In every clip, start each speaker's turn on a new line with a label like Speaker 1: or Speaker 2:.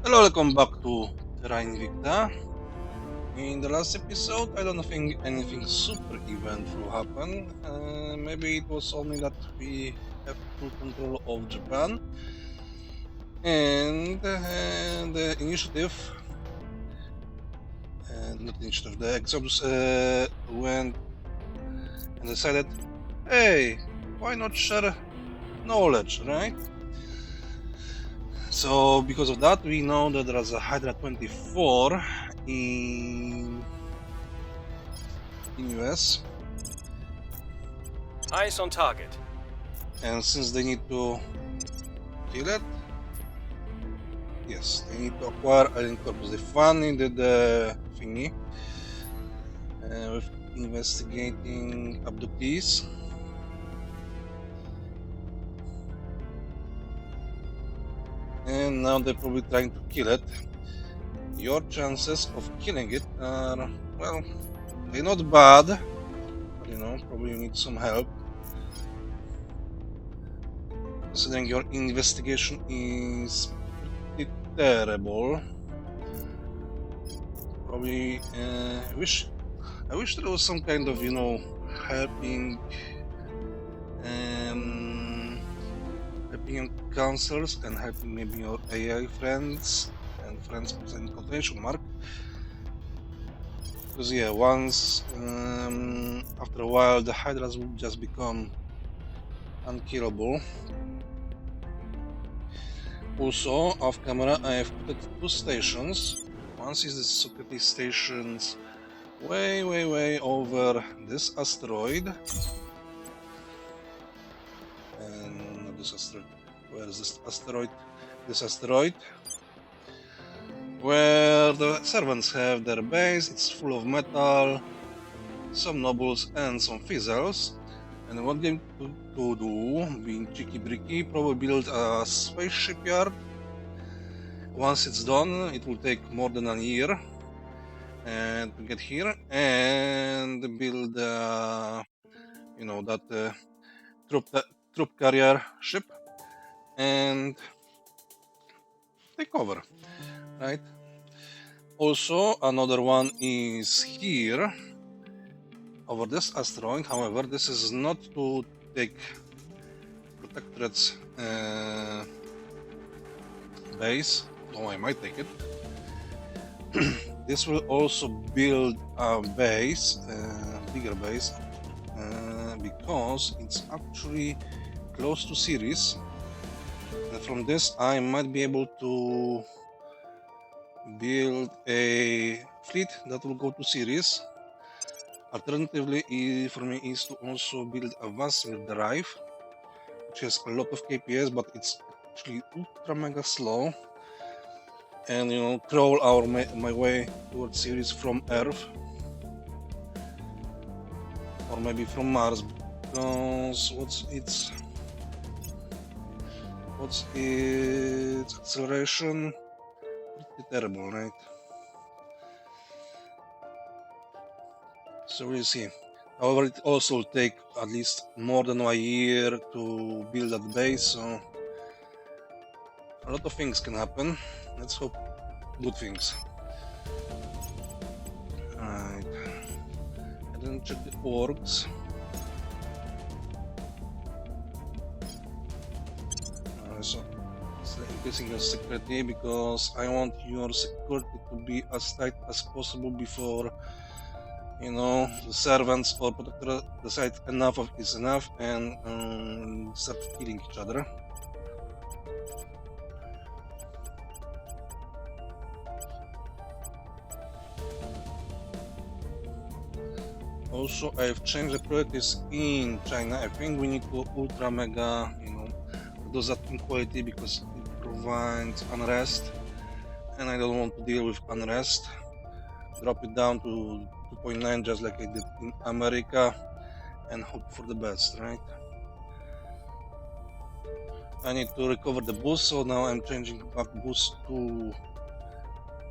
Speaker 1: Hello, welcome back to Terra Invicta. In the last episode, I don't think anything super eventful happened. Maybe it was only that we have full control of Japan, and the initiative, not initiative, the Exodus went and decided, hey, why not share knowledge, right? So because of that, we know that there is a Hydra 24 in US.
Speaker 2: Eyes on target.
Speaker 1: And since they need to kill it, yes, they need to acquire alien corpus. They finally did the thingy with investigating abductees. And now they're probably trying to kill it. Your chances of killing it are, well, they're not bad, but probably you need some help. Considering your investigation is pretty terrible. Probably I wish there was some kind of helping helping counselors and helping maybe your AI friends and friends in quotation mark. Because yeah, once after a while the hydras will just become unkillable. Also, off camera, I have put 2 stations. One is the security stations way over this asteroid. And not this asteroid. Where is this asteroid? This asteroid. Where the servants have their base. It's full of metal, some nobles and some fizzles. And what they're going to do, being cheeky bricky, probably build a spaceship yard. Once it's done, it will take more than a year to get here and build that troop carrier ship and take over, right? Also, another one is here over this asteroid. However, this is not to take Protectorate's base, though I might take it. This will also build a base, bigger base, because it's actually close to Ceres. And from this, I might be able to build a fleet that will go to Ceres. Alternatively, for me, is to also build a Vasimir drive, which has a lot of KPS, but it's actually ultra mega slow. And crawl my way towards Ceres from Earth, or maybe from Mars, because what's its acceleration? Pretty terrible, right? So we'll see. However, it also will take at least more than a year to build that base, so a lot of things can happen. Let's hope good things. Alright. I didn't check the orgs. So increasing your security, because I want your security to be as tight as possible before the servants or protector decide enough is enough and start killing each other. Also, I've changed the priorities in China. I think we need to ultra mega, reduce that inequality because it provides unrest, and I don't want to deal with unrest. Drop it down to 2.9 just like I did in America and hope for the best, right? I need to recover the boost, so now I'm changing back boost to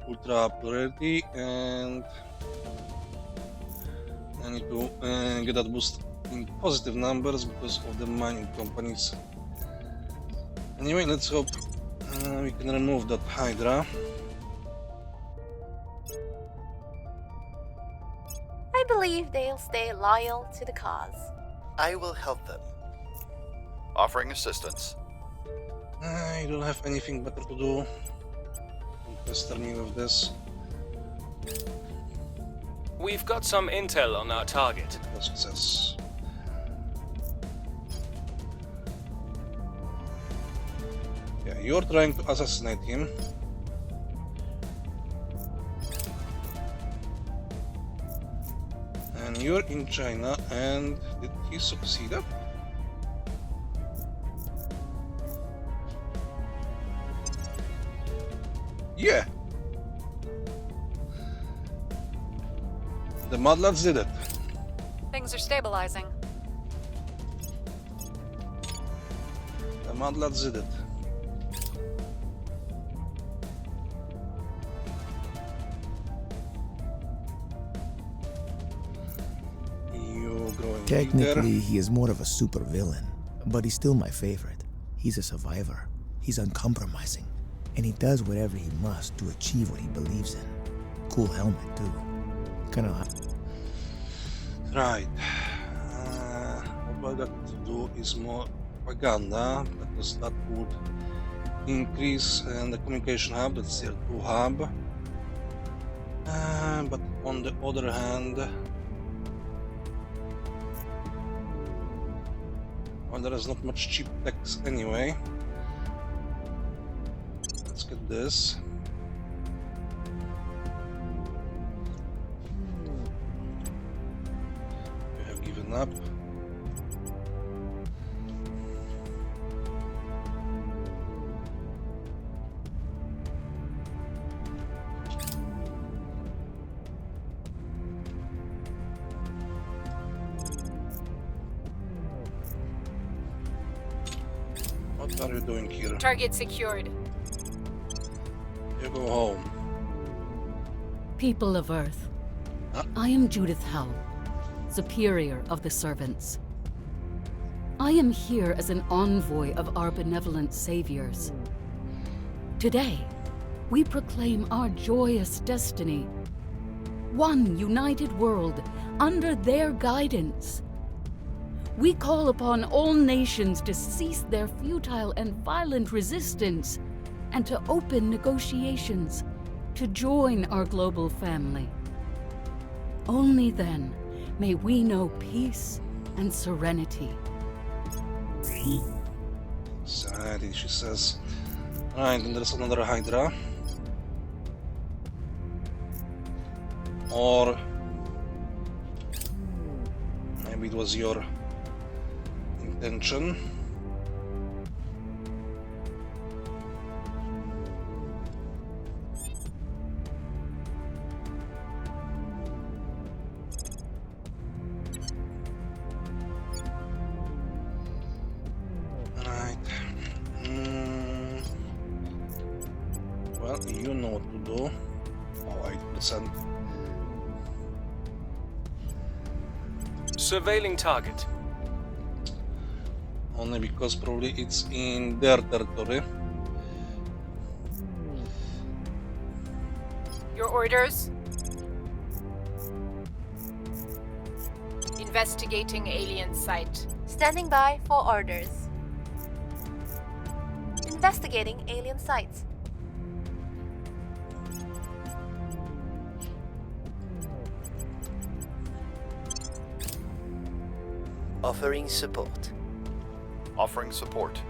Speaker 1: ultra priority, and I need to get that boost in positive numbers because of the mining companies. Anyway, let's hope We can remove that Hydra.
Speaker 2: I believe they'll stay loyal to the cause.
Speaker 3: I will help them.
Speaker 4: Offering assistance.
Speaker 1: I don't have anything better to do. Don't pester me with this.
Speaker 5: We've got some intel on our target.
Speaker 1: Success. Yeah, you're trying to assassinate him. And you're in China, and did he succeed? Yeah! The Mudlads did it.
Speaker 6: Things are stabilizing.
Speaker 1: The Mudlads did it. You growing
Speaker 7: Technically, he is more of a supervillain, but he's still my favorite. He's a survivor. He's uncompromising, and he does whatever he must to achieve what he believes in. Cool helmet, too. Kinda hot.
Speaker 1: Right. What I got to do is more propaganda, because that would increase the communication hub, that's tier 2 hub. But on the other hand, well, there is not much cheap text anyway. Let's get this. We have given up. What are you doing here?
Speaker 6: Target secured.
Speaker 1: You go home.
Speaker 8: People of Earth, I am Judith Howe, Superior of the Servants. I am here as an envoy of our benevolent saviors. Today, we proclaim our joyous destiny. One united world under their guidance. We call upon all nations to cease their futile and violent resistance and to open negotiations to join our global family. Only then may we know peace and serenity.
Speaker 1: Serenity, she says. Right, and there's another Hydra. Or maybe it was your intention. Right. Well, you know what to do. Oh, 8%.
Speaker 5: Surveilling target.
Speaker 1: Only because probably it's in their territory.
Speaker 6: Your orders? Investigating alien site.
Speaker 2: Standing by for orders. Investigating alien sites.
Speaker 3: Offering support.
Speaker 4: Offering support.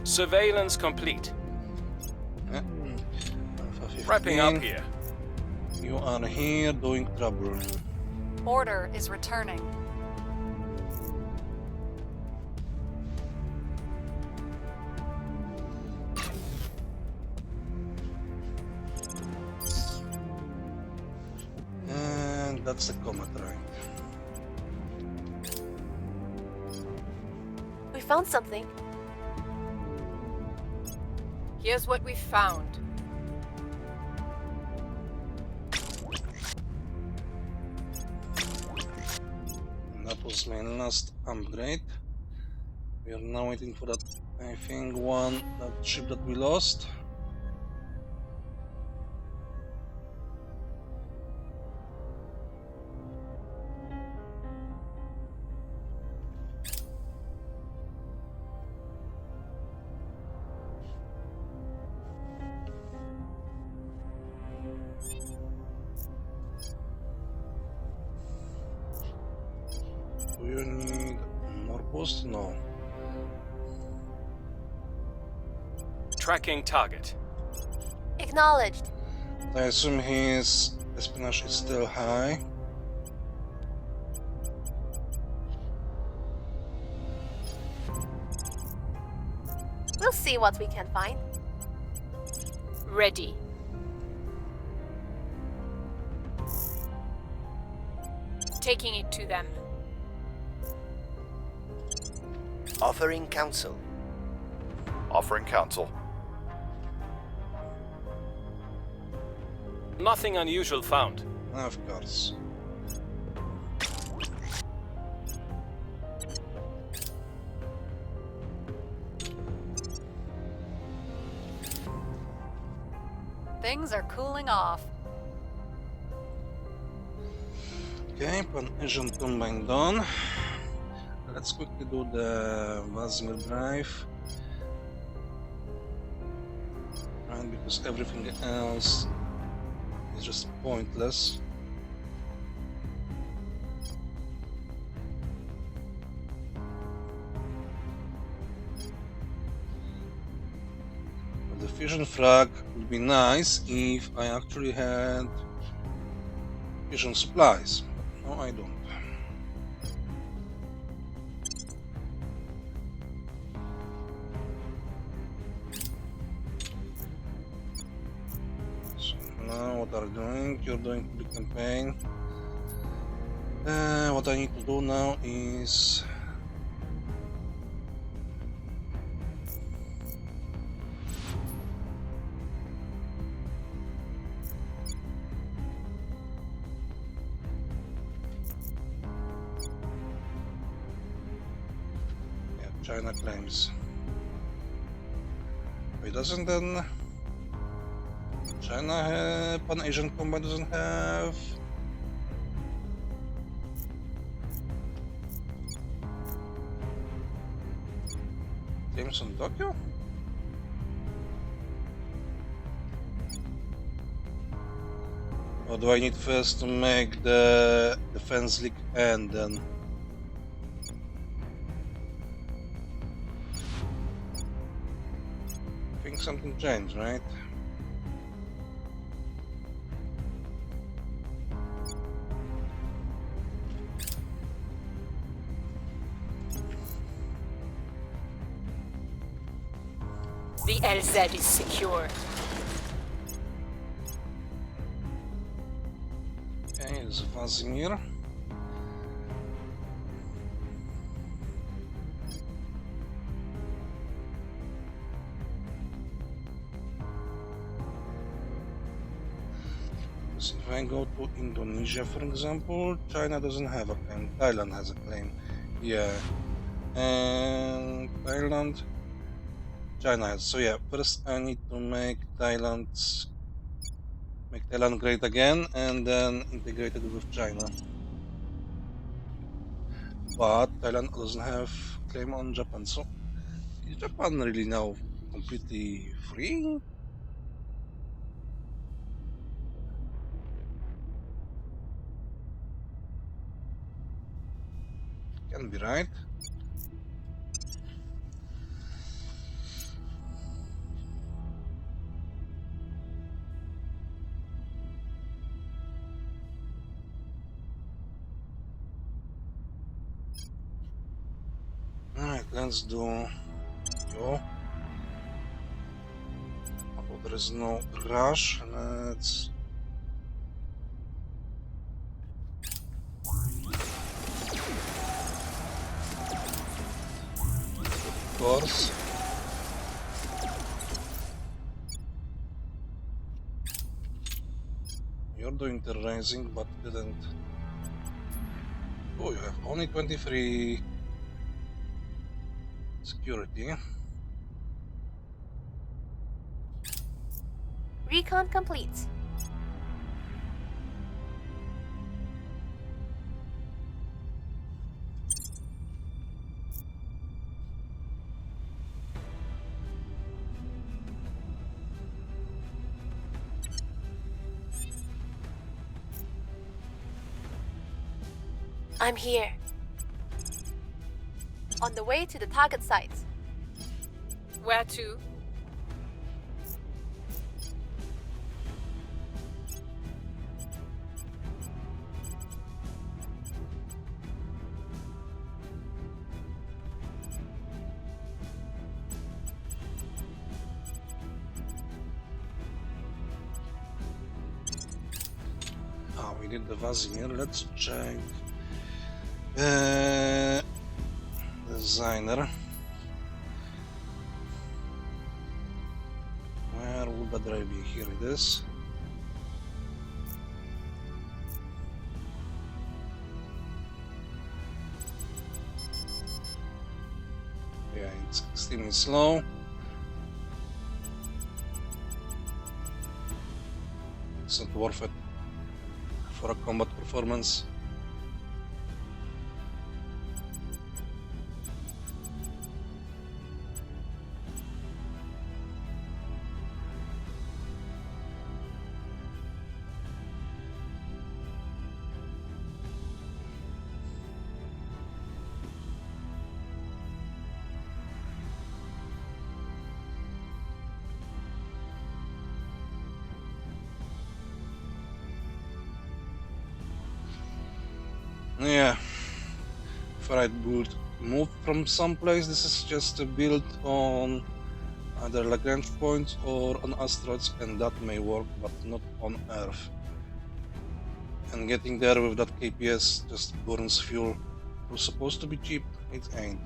Speaker 5: Surveillance complete.
Speaker 1: Yeah. Alpha
Speaker 5: Wrapping up
Speaker 1: 15.
Speaker 5: here.
Speaker 1: You are here doing trouble.
Speaker 6: Order is returning.
Speaker 1: And that's the comet, right?
Speaker 2: We found something.
Speaker 6: Here's what we found.
Speaker 1: That was my last upgrade. We are now waiting for that, I think, that ship that we lost. Do you need more boost? No.
Speaker 5: Tracking target.
Speaker 2: Acknowledged.
Speaker 1: I assume his espionage is still high.
Speaker 2: We'll see what we can find.
Speaker 6: Ready. Taking it to them.
Speaker 3: Offering counsel.
Speaker 4: Offering counsel.
Speaker 5: Nothing unusual found.
Speaker 1: Of course.
Speaker 6: Things are cooling off.
Speaker 1: Okay, Pan-Asian combine done. Let's quickly do the Vazimir drive. Right, because everything else is just pointless. But the fusion frag would be nice if I actually had fusion supplies. But no, I don't. So now what are you doing? You're doing the campaign. What I need to do now is China claims. Why doesn't then China have Pan-Asian Combat doesn't have claims on Tokyo? Or do I need first to make the Defense League end then? I think something changed, right?
Speaker 6: The LZ is secure.
Speaker 1: Okay, it's Vazimir. So if I go to Indonesia, for example, China doesn't have a claim. Thailand has a claim. Yeah. And Thailand, China has. So yeah, first I need to make Thailand great again, and then integrate it with China. But Thailand doesn't have claim on Japan. So is Japan really now completely free? Can be right. Alright, let's do yo. Although there is no rush, let's of course. You're doing the rising, but didn't. Oh, you have only 23 security.
Speaker 2: Recon complete. I'm here. On the way to the target site.
Speaker 6: Where to?
Speaker 1: Ah, we did the Vazir. Let's check. Designer. Where would the drive be? Here it is. Yeah, it's extremely slow. It's not worth it for a combat performance. Yeah, if I would move from someplace, this is just a build on either Lagrange points or on asteroids, and that may work, but not on Earth. And getting there with that KPS just burns fuel. It was supposed to be cheap, it ain't.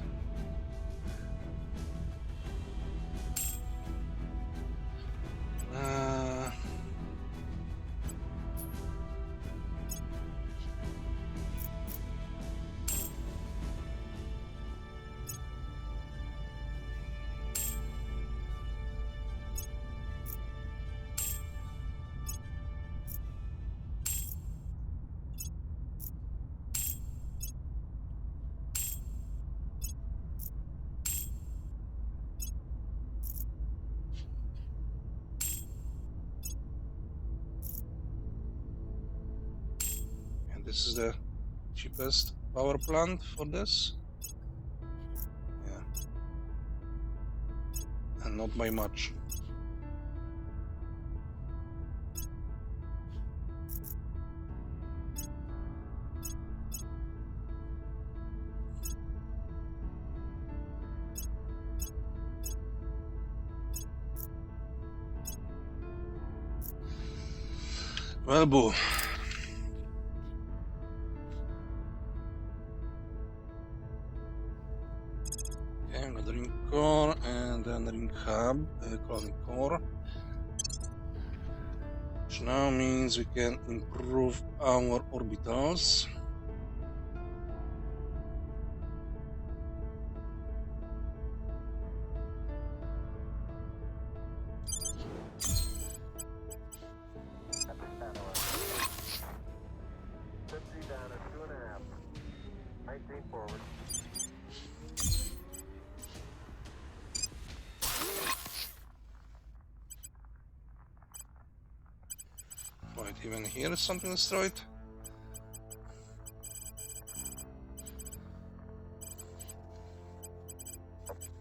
Speaker 1: And this is the cheapest power plant for this. Yeah. And not by much. Well, boo. Okay, I'm gonna ring core and then ring hub, colony core. Which now means we can improve our orbitals. Wait, even here is something destroyed?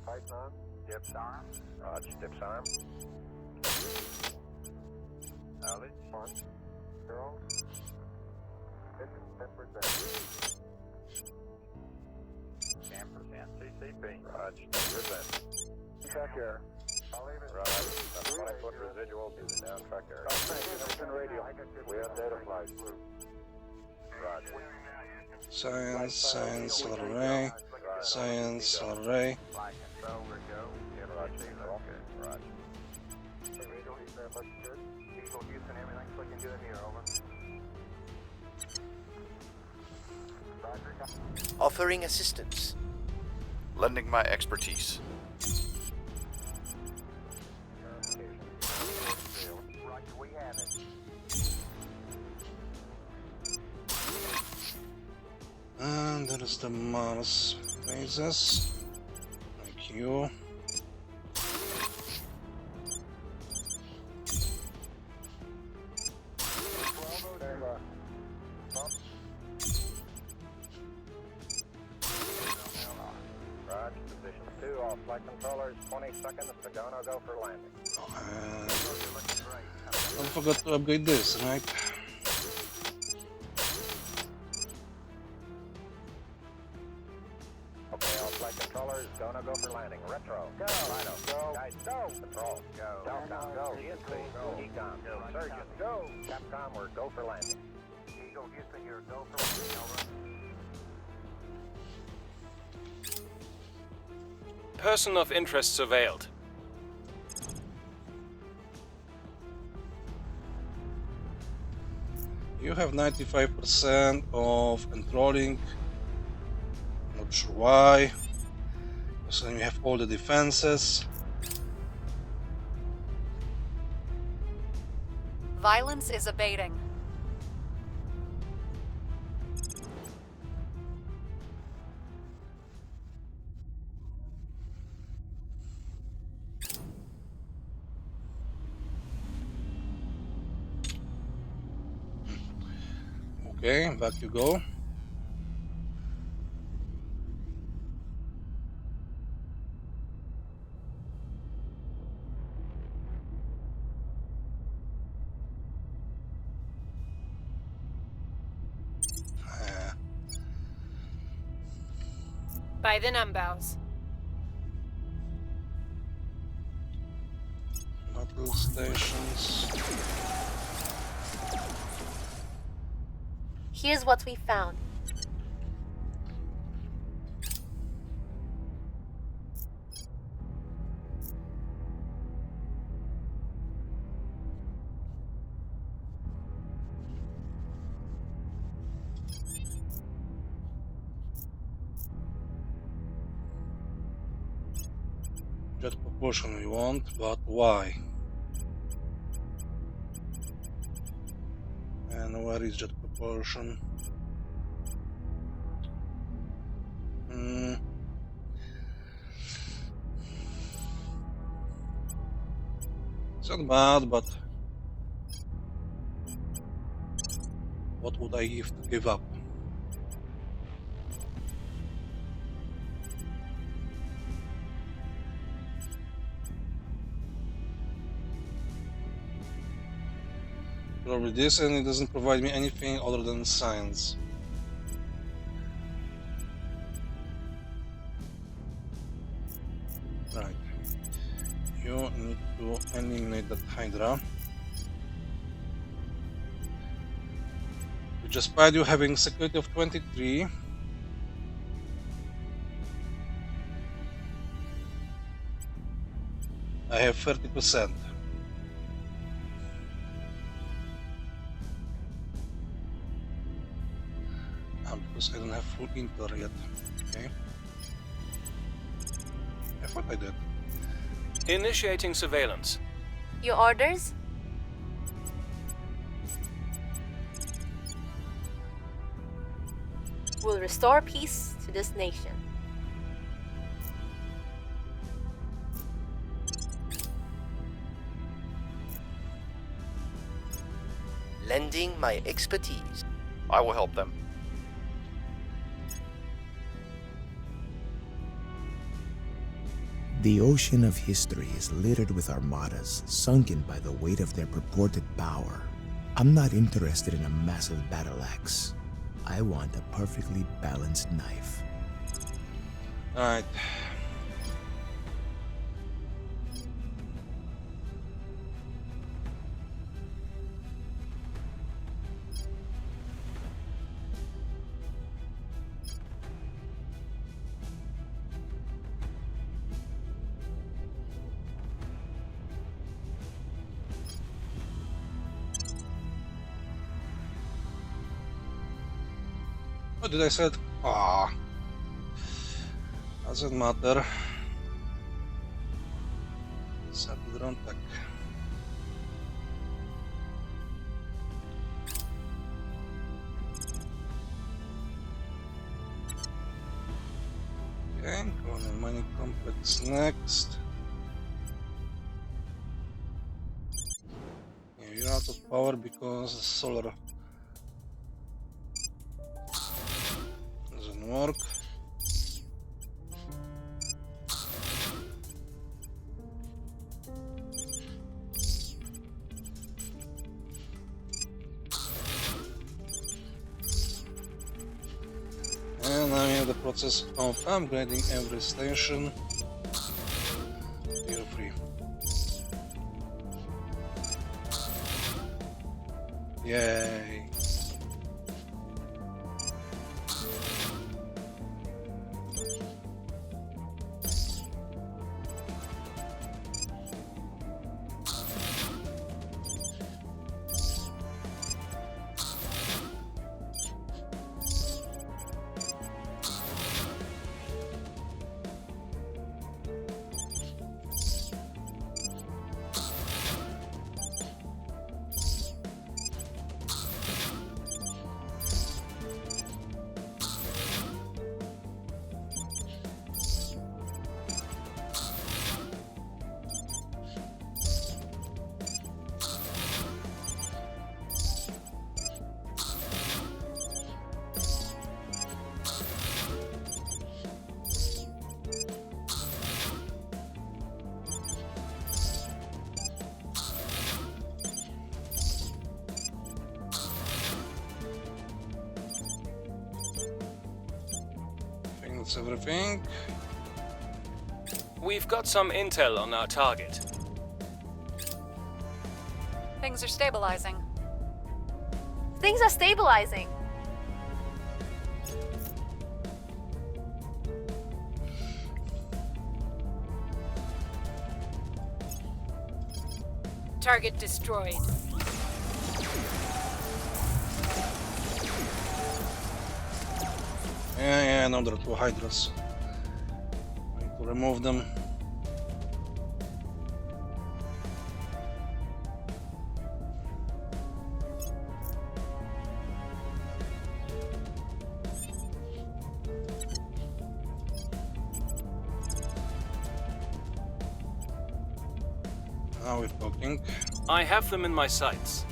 Speaker 4: Python, dips arm. Roger, dips arm. Knowledge. 1, 0. 10%. 10% CCP. Roger, 10%. Track air. I'll leave it. Roger. 20-foot residual to the down track area. Radio. We have data flight. Roger.
Speaker 1: Science, science, solar array, science, solar array.
Speaker 4: Flight control, we go. Yeah, Roger. Okay, Roger. Radio, he's very much good. Diesel Houston, everything's looking good here, over. Roger,
Speaker 3: Offering assistance.
Speaker 9: Lending my expertise.
Speaker 4: We have it.
Speaker 1: And there is the Mars bases. Thank you.
Speaker 4: Roger, position 2, all flight controllers, 20 seconds to go, no go for landing.
Speaker 1: And don't forget to upgrade this, right?
Speaker 4: Okay, all flight controllers, go, no go for landing. Retro, go, Rhino, go, guys, go, Patrol, go, Telcom, go, GSP, go, Ecom, go, Surgeon, go, Capcom, we're go for landing. Eagle, Houston, you're go for landing, over.
Speaker 5: Person of interest surveilled.
Speaker 1: You have 95% of enthralling. Not sure why. So you have all the defenses.
Speaker 2: Violence is abating.
Speaker 1: Okay, back you go.
Speaker 6: By the numbers.
Speaker 1: Battle stations.
Speaker 2: Here's what we found.
Speaker 1: Jet propulsion we want, but why? And where is jet propulsion? It's not bad, but what would I give up? Probably this, and it doesn't provide me anything other than science. Right. You need to eliminate that Hydra. Despite you having security of 23, I have 30%. Because I don't have full inter yet. Okay. I thought I did.
Speaker 5: Initiating surveillance.
Speaker 2: Your orders? Will restore peace to this nation.
Speaker 3: Lending my expertise.
Speaker 9: I will help them.
Speaker 7: The ocean of history is littered with armadas, sunken by the weight of their purported power. I'm not interested in a massive battle axe. I want a perfectly balanced knife.
Speaker 1: Alright. What did I say? Ah, doesn't matter. Set the drone tech. Okay, colonial mining complex next. Yeah, you're out of power because solar doesn't work. And I'm in the process of upgrading every station. Tier 3. Yay! I think that's everything.
Speaker 5: We've got some intel on our target.
Speaker 6: Things are stabilizing.
Speaker 2: Things are stabilizing.
Speaker 6: Target destroyed.
Speaker 1: Yeah, now there are two hydras. I need to remove them. Now we're talking.
Speaker 5: I have them in my sights.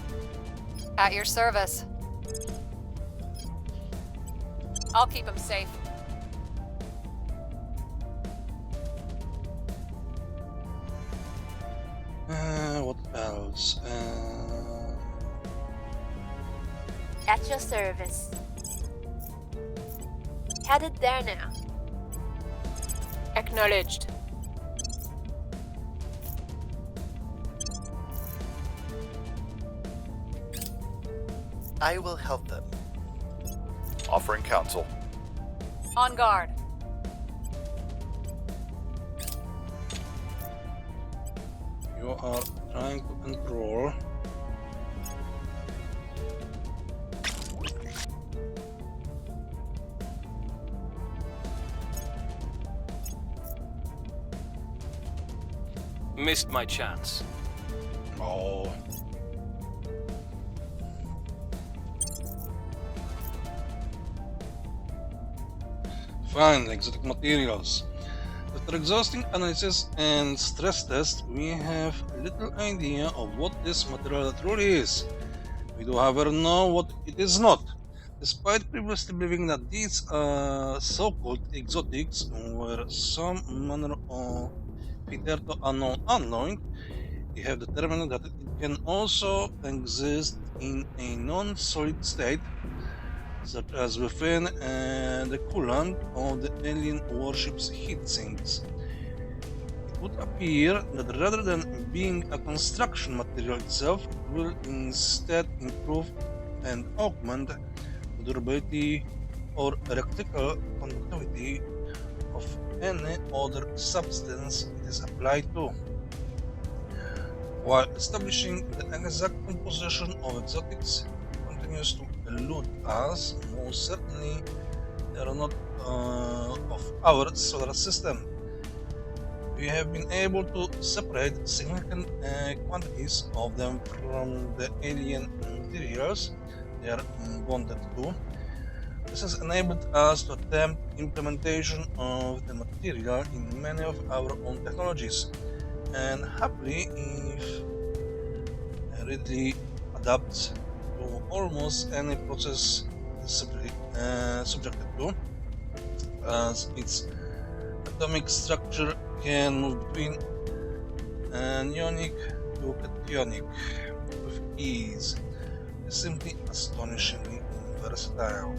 Speaker 6: At your service. I'll keep him safe.
Speaker 1: What else?
Speaker 2: At your service. Headed there now.
Speaker 6: Acknowledged.
Speaker 3: I will help them.
Speaker 9: Offering counsel.
Speaker 6: On guard.
Speaker 1: You are trying to control.
Speaker 5: Missed my chance.
Speaker 1: Oh. Fine, exotic materials. After exhausting analysis and stress test, we have little idea of what this material truly is. We do, however, know what it is not. Despite previously believing that these so-called exotics were some manner of hitherto unknown alloy, we have determined that it can also exist in a non-solid state, such as within the coolant of the alien warship's heat sinks. It would appear that rather than being a construction material itself, it will instead improve and augment the durability or electrical conductivity of any other substance it is applied to. While establishing the exact composition of exotics continues to elude us, most certainly They are not of our solar system. We have been able to separate significant quantities of them from the alien materials they are bonded to. This has enabled us to attempt implementation of the material in many of our own technologies, and happily, if readily adapts to almost any process subjected to, as its atomic structure can move between anionic to cationic with ease. It's simply astonishingly versatile.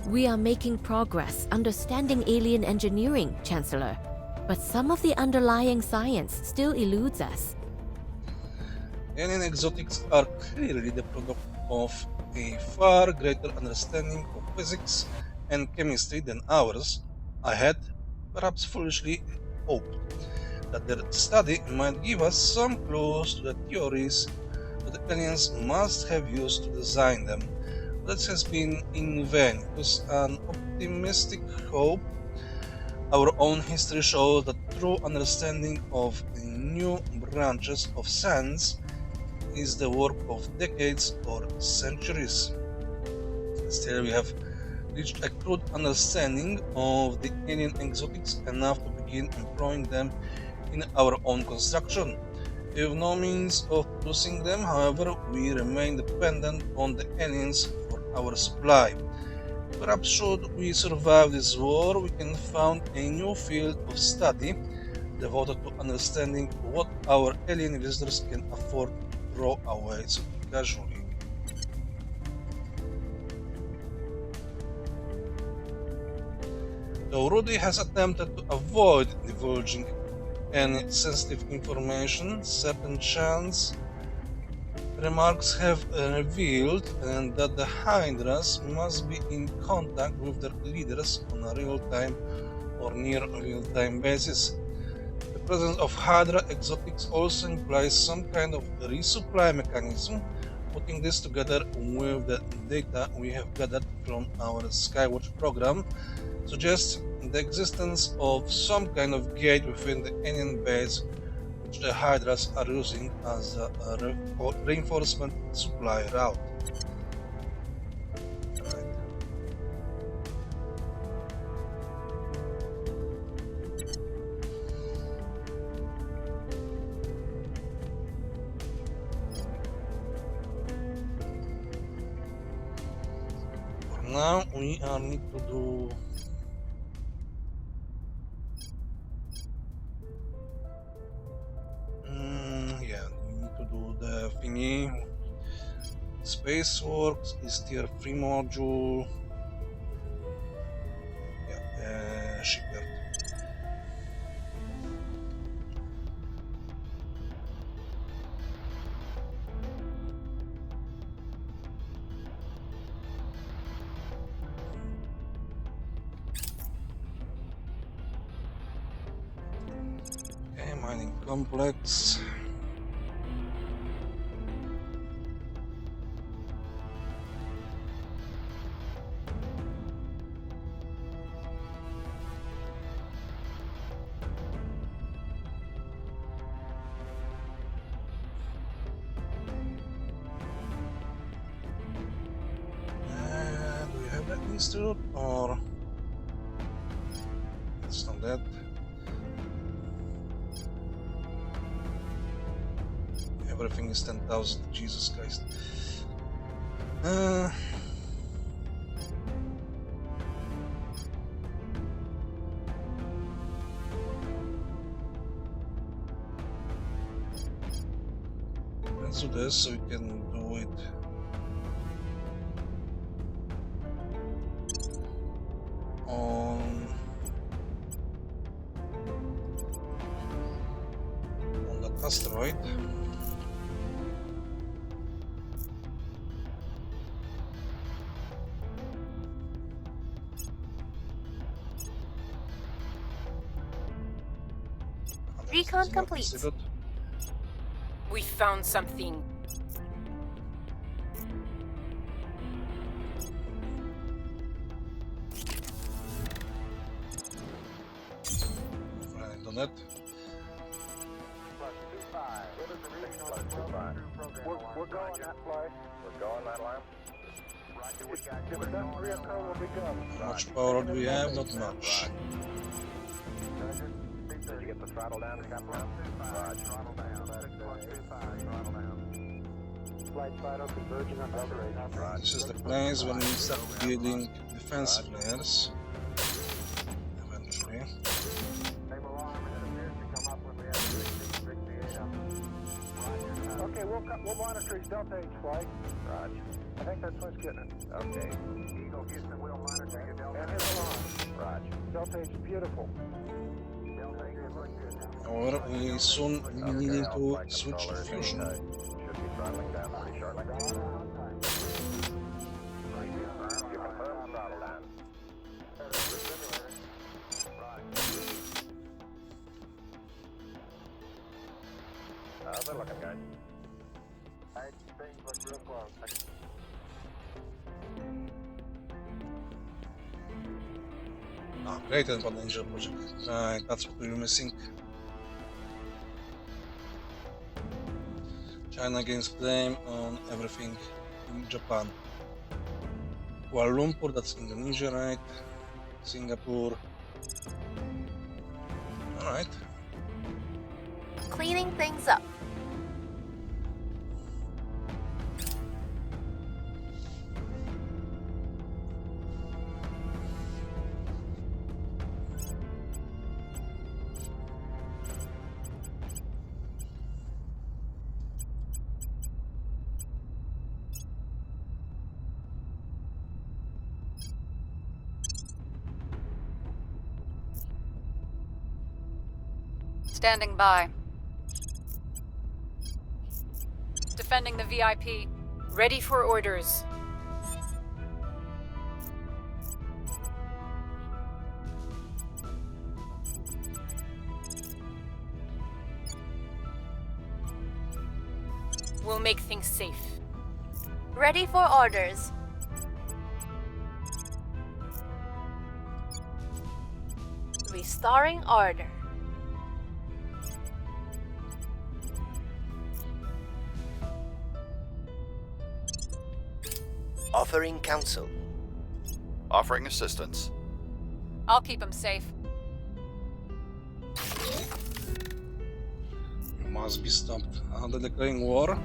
Speaker 10: We are making progress understanding alien engineering, Chancellor, but some of the underlying science still eludes us.
Speaker 1: Alien exotics are clearly the product of a far greater understanding of physics and chemistry than ours. I had, perhaps foolishly, hoped that their study might give us some clues to the theories that the aliens must have used to design them. But it has been in vain. It was an optimistic hope. Our own history shows that true understanding of new branches of science is the work of decades or centuries. Still, we have reached a crude understanding of the alien exotics enough to begin employing them in our own construction. We have no means of producing them, however, we remain dependent on the aliens for our supply. Perhaps should we survive this war, we can found a new field of study devoted to understanding what our alien visitors can afford to throw away so casually. Though Rudy has attempted to avoid divulging any sensitive information, certain chance remarks have revealed that the Hydras must be in contact with their leaders on a real-time or near real-time basis. The presence of Hydra exotics also implies some kind of resupply mechanism. Putting this together with the data we have gathered from our Skywatch program suggests the existence of some kind of gate within the alien base which the Hydras are using as a reinforcement supply route. For now, we need to do the thingy. Spaceworks is tier 3 module. Yeah, shipyard. Okay, mining complex. Institute or it's not that. Everything is 10,000. Jesus Christ. Let's do this so we can do it. On that asteroid.
Speaker 2: Recon complete.
Speaker 6: We found something.
Speaker 1: that.
Speaker 4: We're going that flight. We're going that line. If it doesn't reoccur, we'll be good.
Speaker 1: How much power do we have? Not much.
Speaker 4: Did you get the throttle down, Captain? Roger. Throttle down. 6.25, throttle down. Flight Fido converging on operation.
Speaker 1: This is the place when we start building defensive layers. Eventually.
Speaker 4: Same alarm, and it appears to come up when we have 68 up. Roger. Okay, we'll monitor his Delta H flight. Roger. I think that's what's getting it. Okay. Eagle Houston, we'll monitor your Delta. And his alarm. Roger. Delta H is beautiful. Delta H is looking good.
Speaker 1: However, we soon will be needing to switch to fusion.
Speaker 4: Should be throttling down pretty shortly. You confirm throttle down. How's it looking, guys? Things look real close.
Speaker 1: Ah, great and potential project. Right, that's what we were missing. China gains claim on everything in Japan. Kuala Lumpur, that's Indonesia, right? Singapore. Alright.
Speaker 2: Cleaning things up.
Speaker 6: Standing by. Defending the VIP. Ready for orders. We'll make things safe.
Speaker 2: Ready for orders. Restoring order.
Speaker 3: Offering counsel.
Speaker 9: Offering assistance.
Speaker 6: I'll keep them safe.
Speaker 1: You must be stopped. Under declaring war.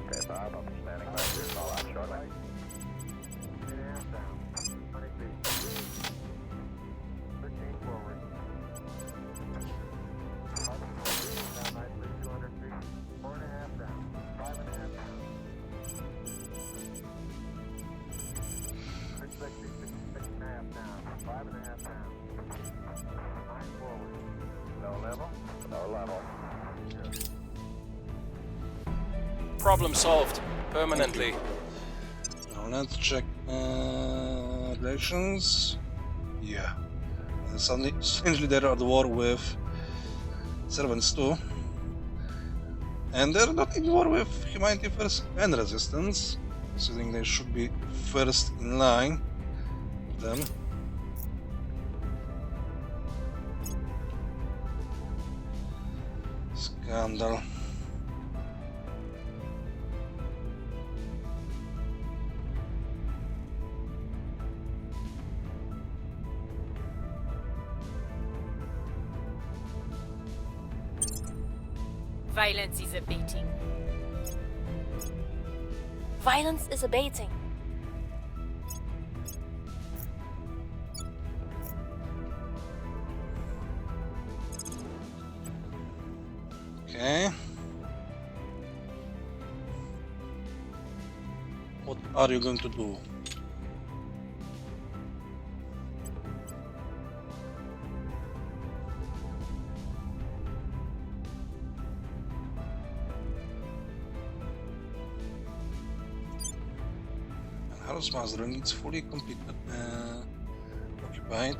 Speaker 4: Okay, Bob, I'll be standing by for your call out shortly. 8.5 down. 20 feet. 13 forward. 11 forward. Down nicely, 200 feet. 4.5 down. 5.5 down. 660, 6.5 down. 5.5 down. 9 forward. No level? No level.
Speaker 5: Problem solved. Permanently.
Speaker 1: Now let's check relations. Yeah. And suddenly, strangely, they're at war with servants too. And they're not in war with humanity first and resistance. So I think they should be first in line with them. Scandal.
Speaker 6: Violence is abating.
Speaker 2: Violence is abating.
Speaker 1: Okay. What are you going to do? House mastering, it's fully completed, occupied.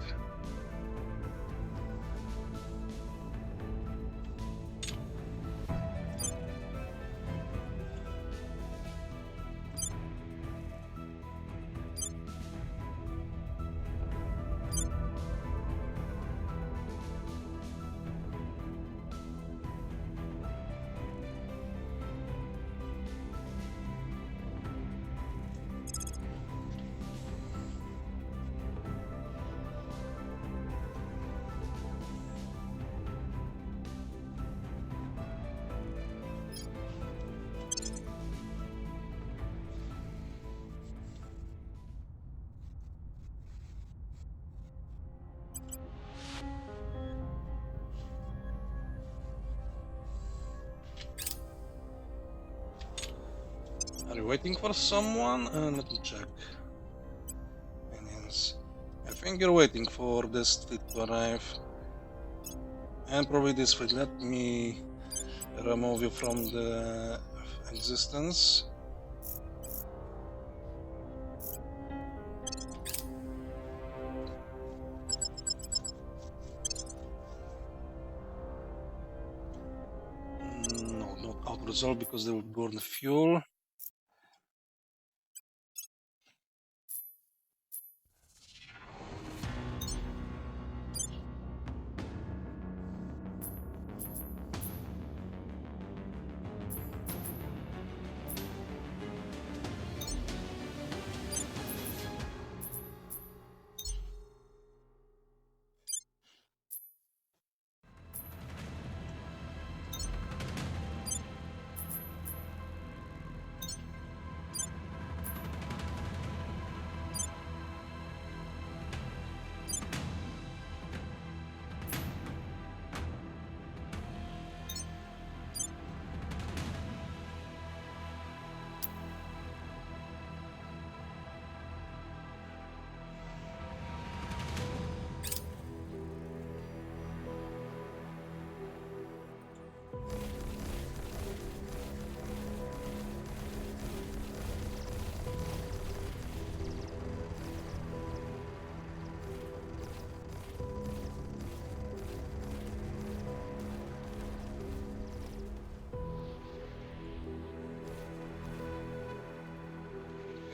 Speaker 1: waiting for someone? Let me check. Minions. I think you're waiting for this fleet to arrive. And probably this fleet. Let me remove you from the existence. No, not out resolve because they will burn fuel.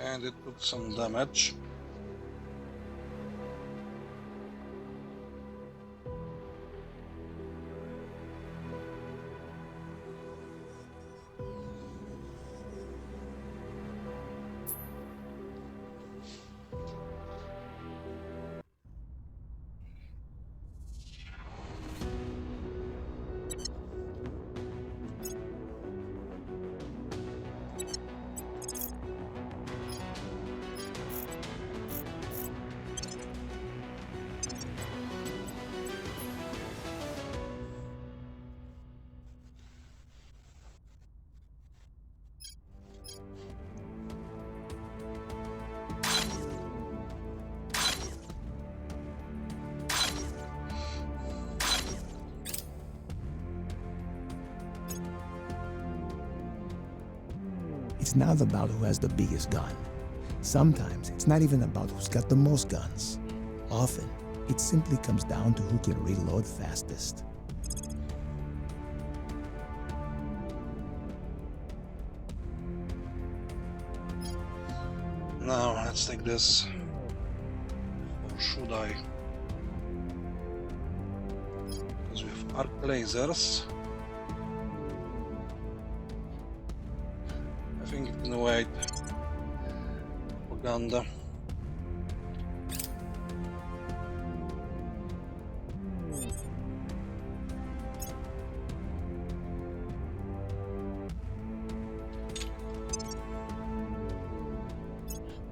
Speaker 1: And it took some damage.
Speaker 7: It's not about who has the biggest gun. Sometimes it's not even about who's got the most guns. Often, it simply comes down to who can reload fastest.
Speaker 1: Now, let's take this. Or should I? Because we have arc lasers. I think it can wait. Propaganda.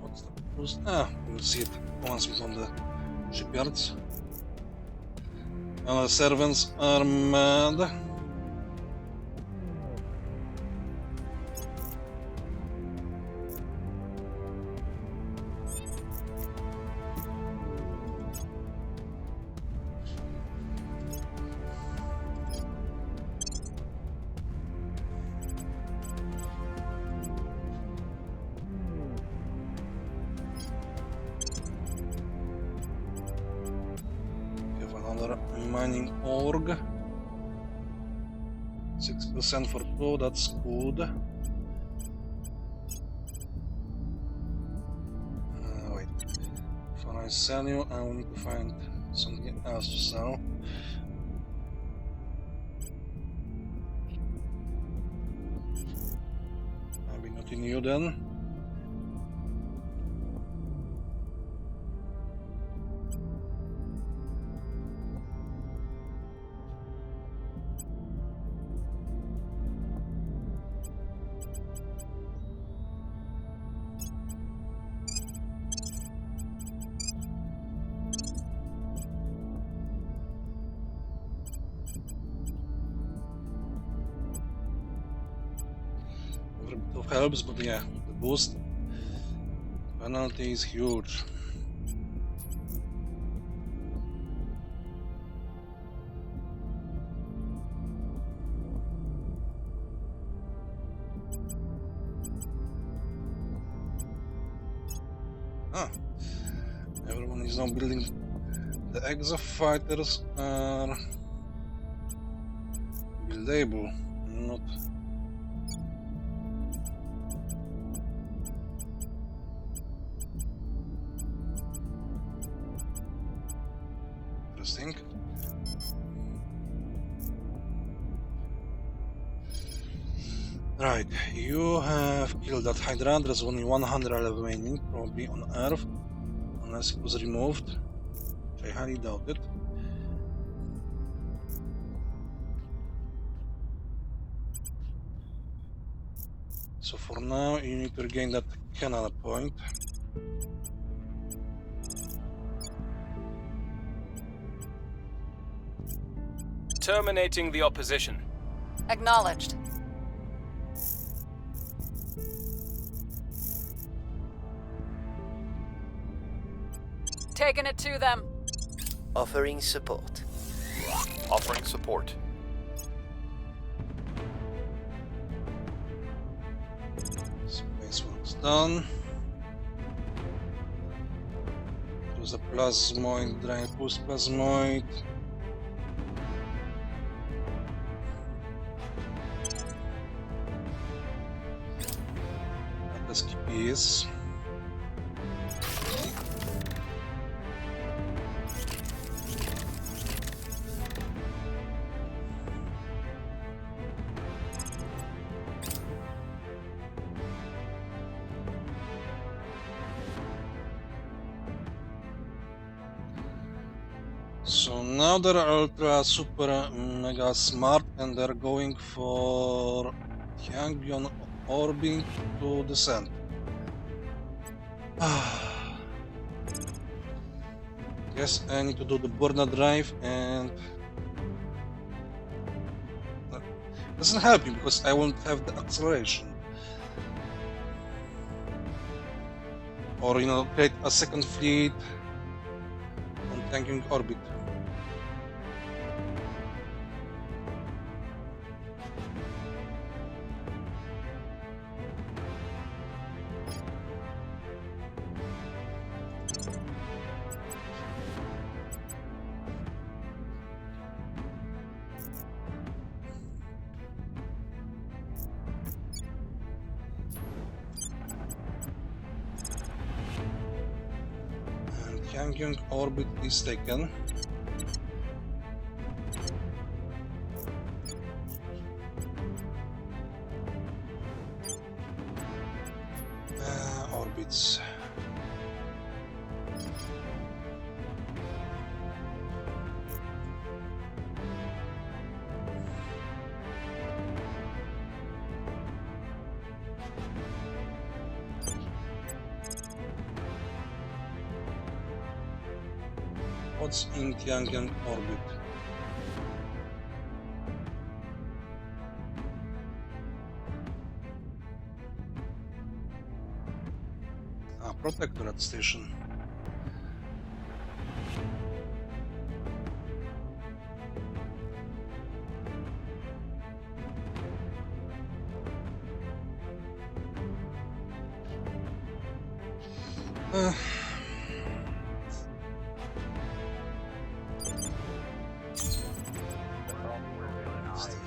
Speaker 1: What's the purpose? We'll see it once we're on the shipyards. Our servants are mad. Mining org. 6% for two, that's good. Wait. Before I sell you, I will need to find something else to sell. Maybe not in you then. Every bit of helps, but yeah, the boost penalty is huge. Everyone is now building. The Exo fighters are buildable, not. Interesting. Right, you have killed that Hydra. There's only 100 remaining, probably on Earth, unless it was removed, which I highly doubt it. So for now, you need to regain that canal point.
Speaker 5: Terminating the opposition.
Speaker 6: Acknowledged. Taking it to them.
Speaker 3: Offering support.
Speaker 9: Offering support.
Speaker 1: Space work's done. There's a plasmoid, dry pulse plasmoid. SKPs. So now they're ultra super mega smart and they're going for Tiangyon orbiting to descend. Yes, I need to do the burner drive and that doesn't help me because I won't have the acceleration. Or create a second fleet on Tiangyon orbit. Tiangyon orbit is taken. Orbits. What's in Tiangyon orbit? Protectorate station.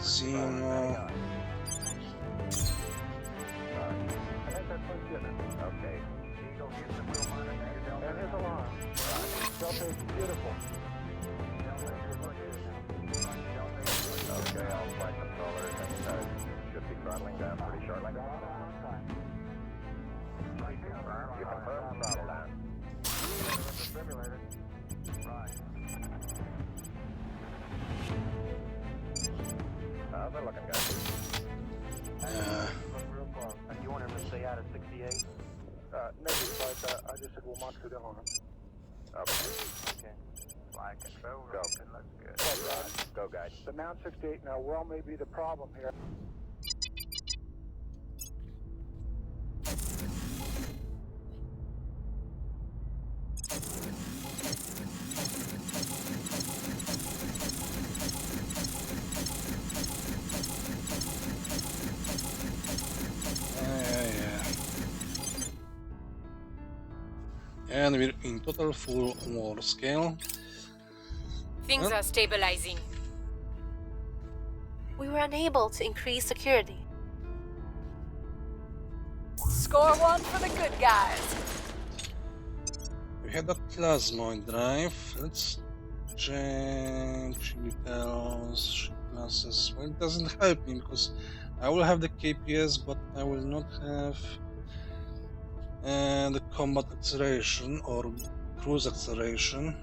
Speaker 1: Zemo.
Speaker 4: Okay. Eagle gets the wheel monitor. And his alarm. Delta is beautiful. Okay, I'll flight controllers and should be throttling down pretty shortly. You confirm throttle down. Simulated. Right. How's that looking, guys? Real close. And you want him to stay out of 68? Negative, but I just said we'll mark through the horn. Okay. Flight control. Go. That's good. Right. Go, guys. The Mount 68 now, well, may be the problem here.
Speaker 1: And we're in total full war scale.
Speaker 6: Things are stabilizing.
Speaker 2: We were unable to increase security.
Speaker 6: Score one for the good guys.
Speaker 1: We had a plasmoid drive. Let's change details, classes. Well, it doesn't help me because I will have the KPS, but I will not have the combat acceleration or cruise acceleration.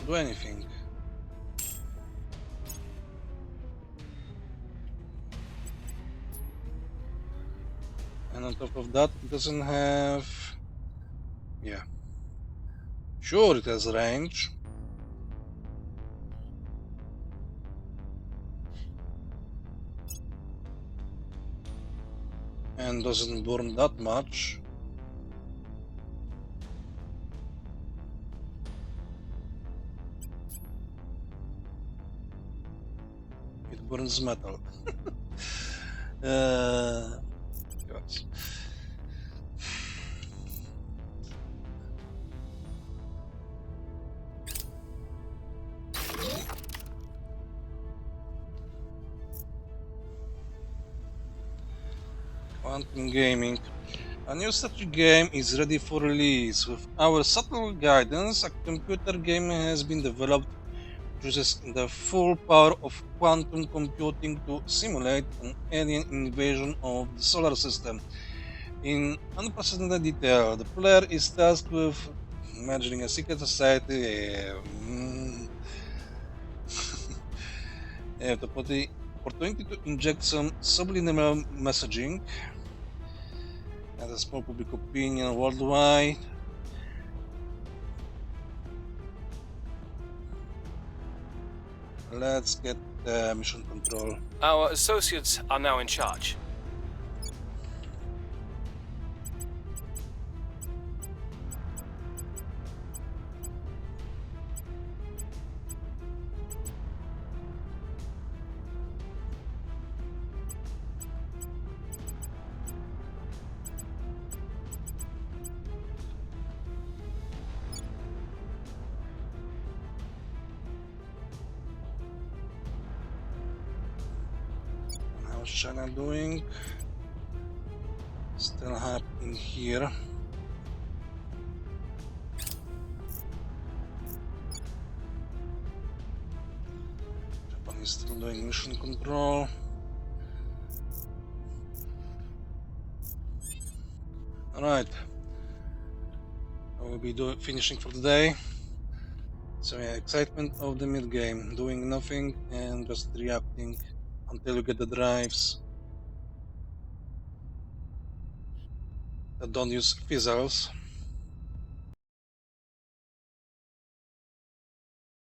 Speaker 1: Do anything. And on top of that, it doesn't have. Yeah. Sure, it has range. And doesn't burn that much. It burns metal. Yes. Quantum Gaming. A new strategy game is ready for release. With our subtle guidance, a computer game has been developed which uses the full power of quantum computing to simulate an alien invasion of the solar system. In unprecedented detail, the player is tasked with imagining a secret society. The opportunity to inject some subliminal messaging and a small public opinion worldwide. Let's get mission control.
Speaker 5: Our associates are now in charge.
Speaker 1: How's China doing? Still happening here. Japan is still doing mission control. Alright. I will be finishing for the day. So yeah, excitement of the mid game, doing nothing and just reacting until you get the drives that don't use fizzles.